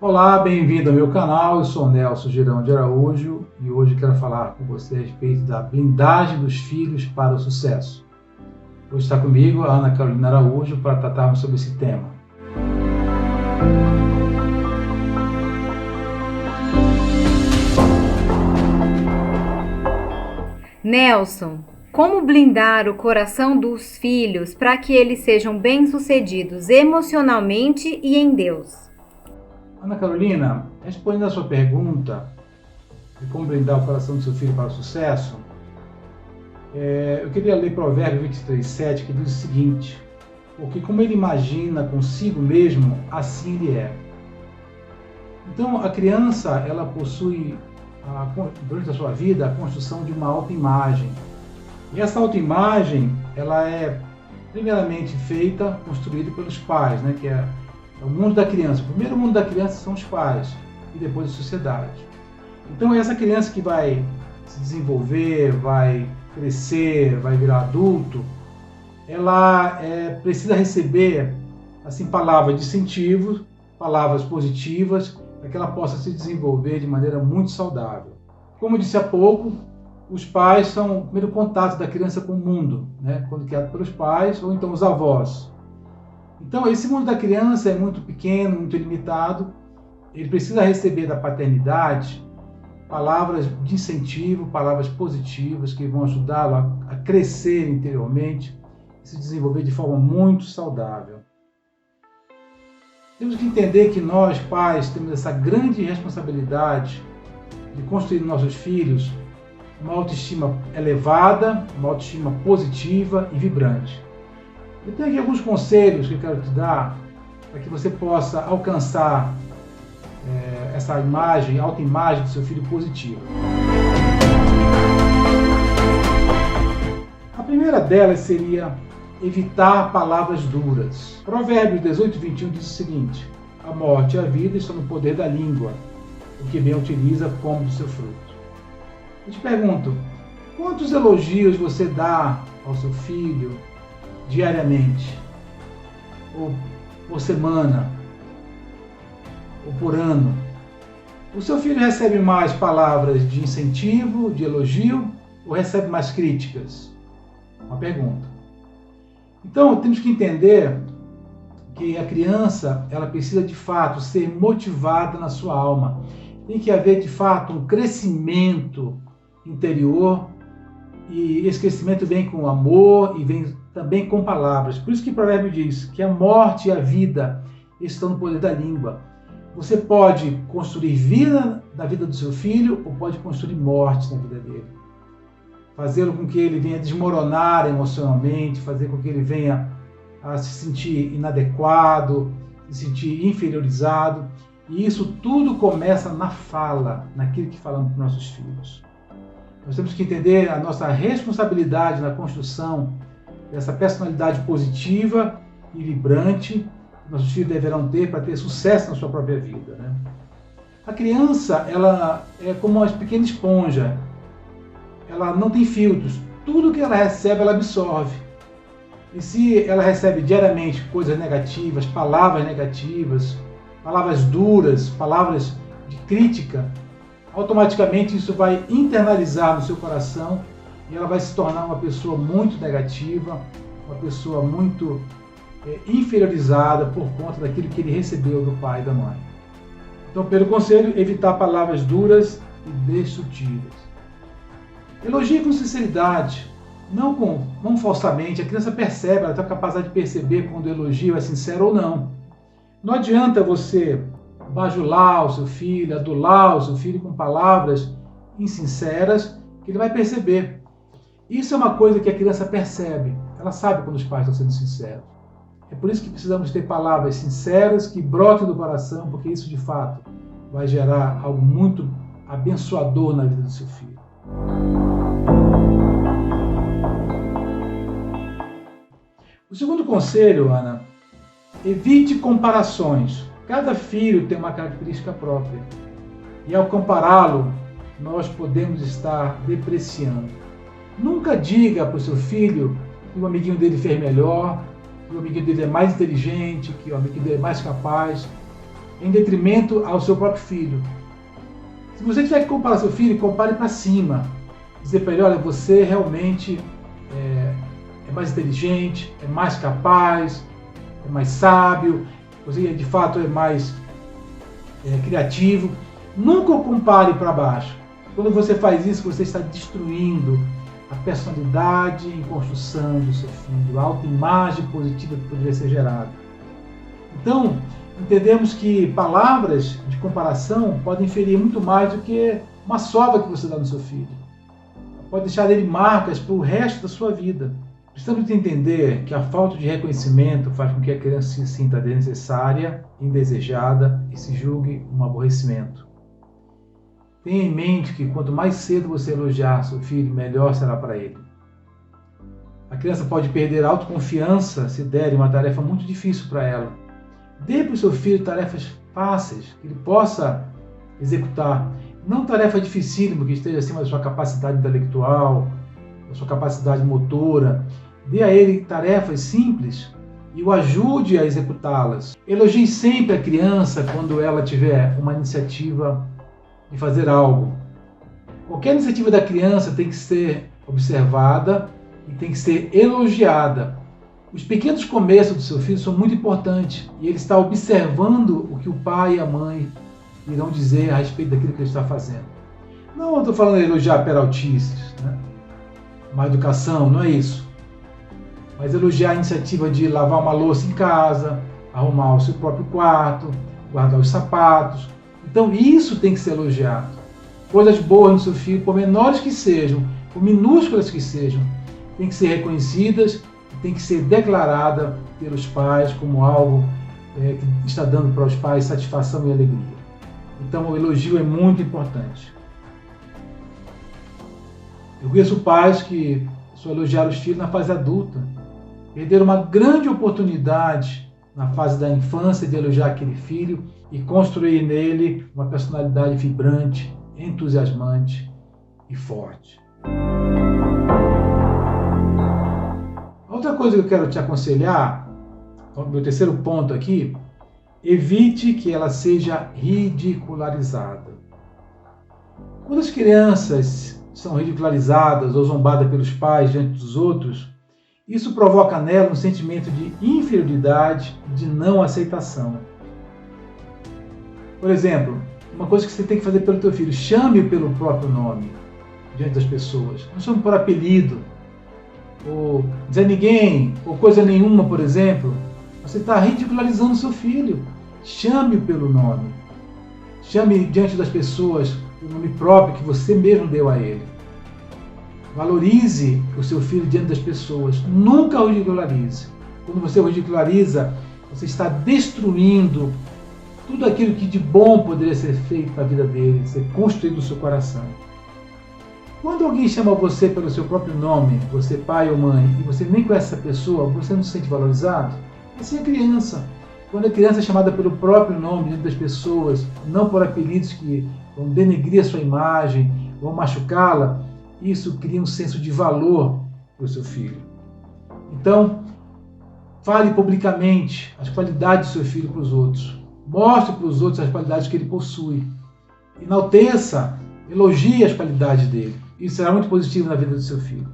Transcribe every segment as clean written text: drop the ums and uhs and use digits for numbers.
Olá, bem-vindo ao meu canal. Eu sou Nelson Girão de Araújo e hoje quero falar com você a respeito da blindagem dos filhos para o sucesso. Hoje está comigo a Ana Carolina Araújo para tratarmos sobre esse tema. Nelson, como blindar o coração dos filhos para que eles sejam bem-sucedidos emocionalmente e em Deus? Ana Carolina, respondendo a sua pergunta de como blindar o coração do seu filho para o sucesso, eu queria ler Provérbios 23:7, que diz o seguinte: porque como ele imagina consigo mesmo, assim ele é. Então, a criança, ela possui, durante a sua vida, a construção de uma autoimagem. E essa autoimagem, ela é primeiramente feita, construída pelos pais, né? Que é o mundo da criança. O primeiro mundo da criança são os pais e depois a sociedade. Então, essa criança que vai se desenvolver, vai crescer, vai virar adulto, ela precisa receber assim palavras de incentivo, palavras positivas, para que ela possa se desenvolver de maneira muito saudável. Como eu disse há pouco, os pais são o primeiro contato da criança com o mundo, né? Quando criado pelos pais ou então os avós. Então, esse mundo da criança é muito pequeno, muito limitado. Ele precisa receber da paternidade palavras de incentivo, palavras positivas que vão ajudá-lo a crescer interiormente e se desenvolver de forma muito saudável. Temos que entender que nós, pais, temos essa grande responsabilidade de construir nos nossos filhos uma autoestima elevada, uma autoestima positiva e vibrante. Eu tenho aqui alguns conselhos que eu quero te dar para que você possa alcançar essa imagem, autoimagem do seu filho positiva. A primeira delas seria evitar palavras duras. Provérbios 18:21 diz o seguinte: a morte e a vida estão no poder da língua, o que bem utiliza come do seu fruto. Eu te pergunto, quantos elogios você dá ao seu filho diariamente? Ou por semana? Ou por ano? O seu filho recebe mais palavras de incentivo, de elogio, ou recebe mais críticas? Uma pergunta. Então, temos que entender que a criança, ela precisa de fato ser motivada na sua alma. Tem que haver de fato um crescimento interior, e esse crescimento vem com amor e vem também com palavras. Por isso que o provérbio diz que a morte e a vida estão no poder da língua. Você pode construir vida na vida do seu filho ou pode construir morte na vida dele. Fazê-lo com que ele venha desmoronar emocionalmente, fazer com que ele venha a se sentir inadequado, se sentir inferiorizado. E isso tudo começa na fala, naquilo que falamos para os nossos filhos. Nós temos que entender a nossa responsabilidade na construção dessa personalidade positiva e vibrante que nossos filhos deverão ter para ter sucesso na sua própria vida, né? A criança, ela é como uma pequena esponja. Ela não tem filtros. Tudo que ela recebe, ela absorve. E se ela recebe diariamente coisas negativas, palavras duras, palavras de crítica, automaticamente isso vai internalizar no seu coração e ela vai se tornar uma pessoa muito negativa, uma pessoa muito inferiorizada por conta daquilo que ele recebeu do pai e da mãe. Então, pelo conselho, evitar palavras duras e destrutivas. Elogie com sinceridade, não falsamente. A criança percebe, ela tem a capacidade de perceber quando o elogio é sincero ou não. Não adianta você bajular o seu filho, adular o seu filho com palavras insinceras, que ele vai perceber. Isso é uma coisa que a criança percebe. Ela sabe quando os pais estão sendo sinceros. É por isso que precisamos ter palavras sinceras que brotem do coração, porque isso de fato vai gerar algo muito abençoador na vida do seu filho. O segundo conselho, Ana, evite comparações. Cada filho tem uma característica própria. E ao compará-lo, nós podemos estar depreciando. Nunca diga para o seu filho que o amiguinho dele fez melhor, que o amiguinho dele é mais inteligente, que o amiguinho dele é mais capaz. em detrimento ao seu próprio filho. Se você tiver que comparar seu filho, compare para cima. Dizer para ele, olha, você realmente é mais inteligente, é mais capaz, é mais sábio, você de fato é mais criativo. Nunca o compare para baixo. Quando você faz isso, você está destruindo a personalidade em construção do seu filho, a autoimagem positiva que poderia ser gerada. Então, entendemos que palavras de comparação podem ferir muito mais do que uma sova que você dá no seu filho. Pode deixar dele marcas para o resto da sua vida. Precisamos entender que a falta de reconhecimento faz com que a criança se sinta desnecessária, indesejada e se julgue um aborrecimento. Tenha em mente que quanto mais cedo você elogiar seu filho, melhor será para ele. A criança pode perder a autoconfiança se der uma tarefa muito difícil para ela. Dê para o seu filho tarefas fáceis, que ele possa executar. Não tarefa dificílima que esteja acima da sua capacidade intelectual, da sua capacidade motora. Dê a ele tarefas simples e o ajude a executá-las. Elogie sempre a criança quando ela tiver uma iniciativa de fazer algo. Qualquer iniciativa da criança tem que ser observada e tem que ser elogiada. Os pequenos começos do seu filho são muito importantes e ele está observando o que o pai e a mãe irão dizer a respeito daquilo que ele está fazendo. Não, eu estou falando de elogiar peraltices, né? Uma educação, não é isso. Mas elogiar a iniciativa de lavar uma louça em casa, arrumar o seu próprio quarto, guardar os sapatos. Então isso tem que ser elogiado. Coisas boas no seu filho, por menores que sejam, por minúsculas que sejam, tem que ser reconhecidas, tem que ser declarada pelos pais como algo que está dando para os pais satisfação e alegria. Então o elogio é muito importante. Eu conheço pais que só elogiaram os filhos na fase adulta, perderam uma grande oportunidade na fase da infância de elogiar aquele filho e construir nele uma personalidade vibrante, entusiasmante e forte. Outra coisa que eu quero te aconselhar, meu terceiro ponto aqui, evite que ela seja ridicularizada. Quando as crianças são ridicularizadas ou zombadas pelos pais diante dos outros, isso provoca nela um sentimento de inferioridade e de não aceitação. Por exemplo, uma coisa que você tem que fazer pelo teu filho, chame-o pelo próprio nome diante das pessoas. Não chame por apelido, ou Zé Ninguém, ou coisa nenhuma, por exemplo. Você está ridicularizando o seu filho. Chame-o pelo nome. Chame diante das pessoas o nome próprio que você mesmo deu a ele. Valorize o seu filho diante das pessoas. Nunca o ridicularize. Quando você o ridiculariza, você está destruindo tudo aquilo que de bom poderia ser feito na vida dele, ser construído no seu coração. Quando alguém chama você pelo seu próprio nome, você pai ou mãe, e você nem conhece essa pessoa, você não se sente valorizado? Assim é criança. Quando a criança é chamada pelo próprio nome diante das pessoas, não por apelidos que vão denegrir a sua imagem, vão machucá-la, isso cria um senso de valor para o seu filho. Então, fale publicamente as qualidades do seu filho para os outros. Mostre para os outros as qualidades que ele possui. Enalteça, elogie as qualidades dele. Isso será muito positivo na vida do seu filho.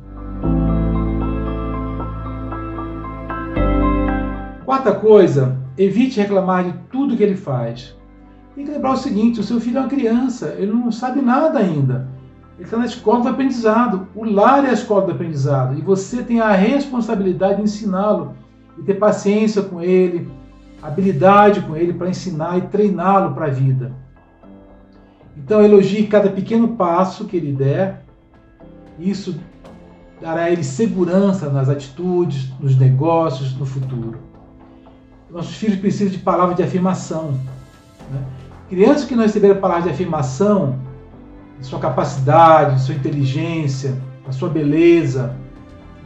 Quarta coisa, evite reclamar de tudo que ele faz. Tem que lembrar o seguinte, o seu filho é uma criança, ele não sabe nada ainda. Ele está na escola do aprendizado. O lar é a escola do aprendizado. E você tem a responsabilidade de ensiná-lo, de ter paciência com ele, habilidade com ele para ensinar e treiná-lo para a vida. Então elogie cada pequeno passo que ele der. Isso dará a ele segurança nas atitudes, nos negócios, no futuro. Nossos filhos precisam de palavras de afirmação, né? Crianças que não receberam palavras de afirmação de sua capacidade, de sua inteligência, da sua beleza,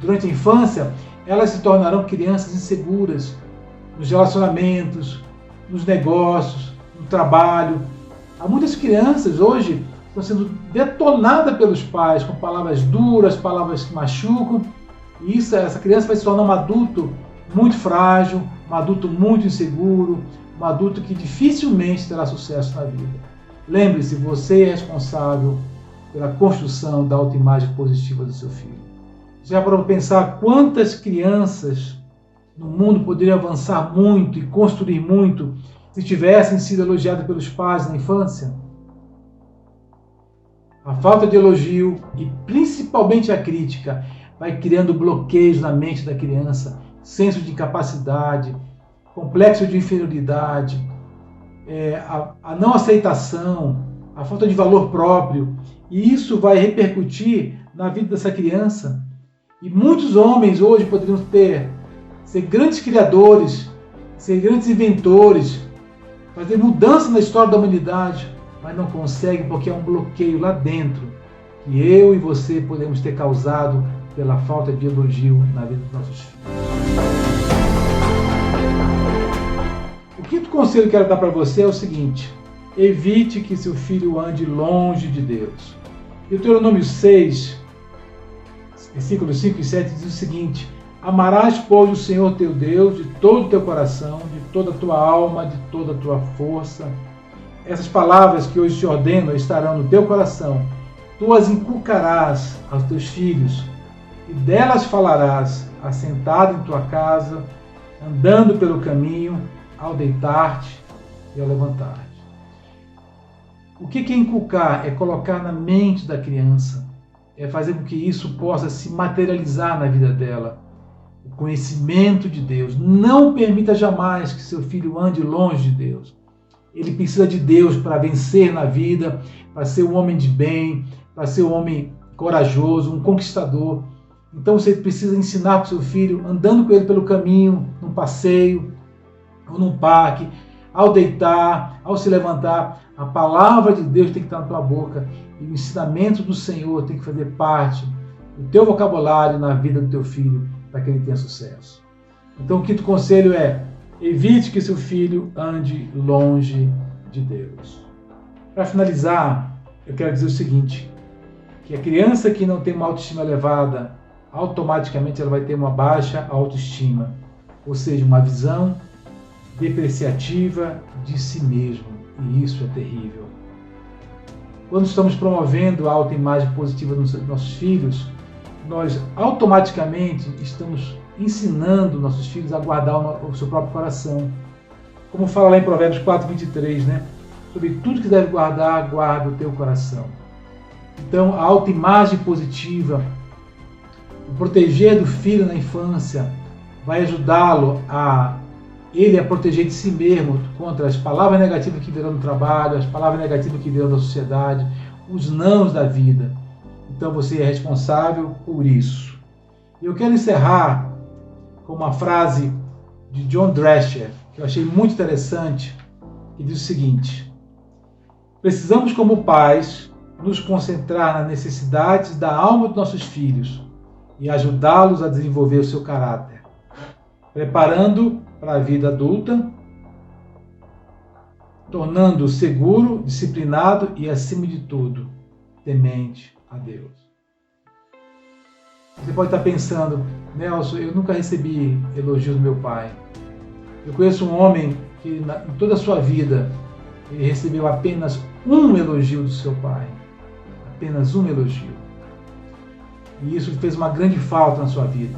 durante a infância, elas se tornarão crianças inseguras nos relacionamentos, nos negócios, no trabalho. Há muitas crianças hoje que estão sendo detonadas pelos pais com palavras duras, palavras que machucam, e essa criança vai se tornar um adulto muito frágil, um adulto muito inseguro, um adulto que dificilmente terá sucesso na vida. Lembre-se, você é responsável pela construção da autoimagem positiva do seu filho. Já parou para pensar quantas crianças no mundo poderiam avançar muito e construir muito se tivessem sido elogiadas pelos pais na infância? A falta de elogio e principalmente a crítica vai criando bloqueios na mente da criança, senso de incapacidade, complexo de inferioridade, a não aceitação, a falta de valor próprio, e isso vai repercutir na vida dessa criança. E muitos homens hoje poderiam ser grandes criadores, ser grandes inventores, fazer mudança na história da humanidade, mas não conseguem porque há um bloqueio lá dentro que eu e você podemos ter causado pela falta de elogio na vida dos nossos filhos. O quinto conselho que eu quero dar para você é o seguinte: evite que seu filho ande longe de Deus. Deuteronômio 6, versículos 5 e 7 diz o seguinte: amarás, pois, o Senhor teu Deus de todo o teu coração, de toda a tua alma, de toda a tua força. Essas palavras que hoje te ordeno estarão no teu coração. Tu as inculcarás aos teus filhos, e delas falarás, assentado em tua casa, andando pelo caminho, ao deitar-te e ao levantar-te. O que é inculcar? É colocar na mente da criança, é fazer com que isso possa se materializar na vida dela. O conhecimento de Deus. Não permita jamais que seu filho ande longe de Deus. Ele precisa de Deus para vencer na vida, para ser um homem de bem, para ser um homem corajoso, um conquistador. Então você precisa ensinar para o seu filho, andando com ele pelo caminho, num passeio, ou num parque, ao deitar, ao se levantar. A palavra de Deus tem que estar na tua boca e o ensinamento do Senhor tem que fazer parte do teu vocabulário na vida do teu filho para que ele tenha sucesso. Então o quinto conselho é: evite que seu filho ande longe de Deus. Para finalizar, eu quero dizer o seguinte, que a criança que não tem uma autoestima elevada, automaticamente ela vai ter uma baixa autoestima, ou seja, uma visão depreciativa de si mesmo, e isso é terrível. Quando estamos promovendo a autoimagem positiva nos nossos filhos, nós automaticamente estamos ensinando nossos filhos a guardar o seu próprio coração. Como fala lá em Provérbios 4:23, né? Sobre tudo que deve guardar, guarda o teu coração. Então, a autoimagem positiva, o proteger do filho na infância, vai ajudá-lo a proteger de si mesmo contra as palavras negativas que virão no trabalho, as palavras negativas que virão da sociedade, os nãos da vida. Então você é responsável por isso. E eu quero encerrar com uma frase de John Drescher, que eu achei muito interessante, que diz o seguinte: precisamos, como pais, nos concentrar nas necessidades da alma dos nossos filhos e ajudá-los a desenvolver o seu caráter, preparando para a vida adulta, tornando-o seguro, disciplinado e, acima de tudo, temente a Deus. Você pode estar pensando: Nelson, eu nunca recebi elogios do meu pai. Eu conheço um homem que em toda a sua vida ele recebeu apenas um elogio do seu pai. Apenas um elogio. E isso fez uma grande falta na sua vida.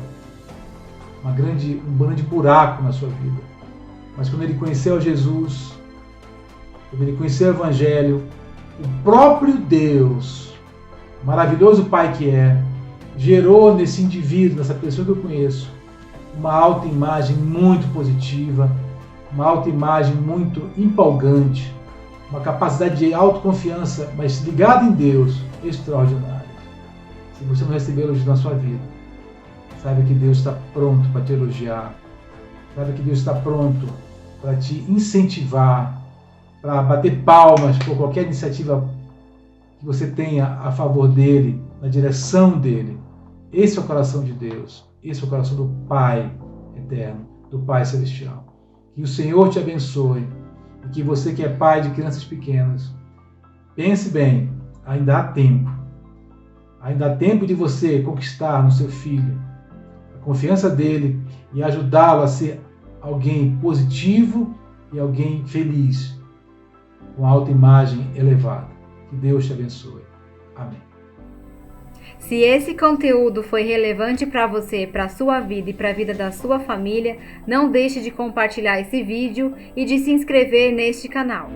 Um grande buraco na sua vida. Mas quando ele conheceu Jesus, quando ele conheceu o Evangelho, o próprio Deus, maravilhoso Pai que é, gerou nesse indivíduo, nessa pessoa que eu conheço, uma autoimagem muito positiva, uma autoimagem muito empolgante, uma capacidade de autoconfiança, mas ligada em Deus, extraordinária. Se você não recebeu elogio na sua vida, saiba que Deus está pronto para te elogiar, saiba que Deus está pronto para te incentivar, para bater palmas por qualquer iniciativa que você tenha a favor dele, na direção dele. Esse é o coração de Deus, esse é o coração do Pai eterno, do Pai celestial. Que o Senhor te abençoe e que você que é pai de crianças pequenas, pense bem, ainda há tempo. Ainda há tempo de você conquistar no seu filho a confiança dele e ajudá-lo a ser alguém positivo e alguém feliz, com autoimagem elevada. Que Deus te abençoe. Amém. Se esse conteúdo foi relevante para você, para a sua vida e para a vida da sua família, não deixe de compartilhar esse vídeo e de se inscrever neste canal.